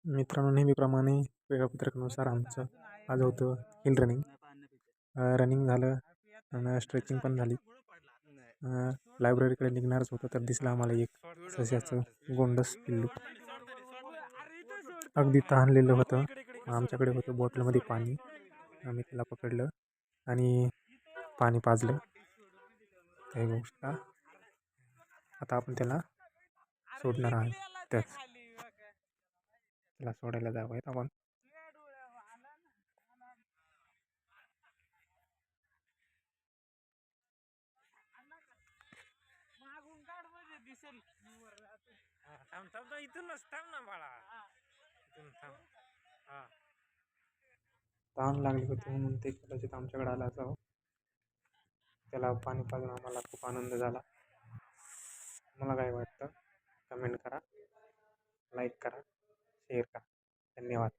मित्रांनो, नेहमीप्रमाणे वेळापत्रकानुसार आमचं आज होतं हिल रनिंग. रनिंग झालं आणि स्ट्रेचिंग पण झाली. लायब्ररीकडे निघणारच होतं तर दिसलं आम्हाला एक सश्याचं गोंडस पिल्लू. अगदी तहानलेलं होतं. आमच्याकडे होतं बॉटलमध्ये पाणी. आम्ही त्याला पकडलं आणि पाणी पाजलं. काही गोष्ट आता आपण त्याला सोडणार आहोत. त्याला सोडायला जावं आपण. तहान लागली होती म्हणून ते कदाचित आमच्याकडे आला असावं. त्याला पाणी पाजून आम्हाला खूप आनंद झाला. मला काय वाटतं कमेंट करा, लाईक करा, शेअर करा. धन्यवाद.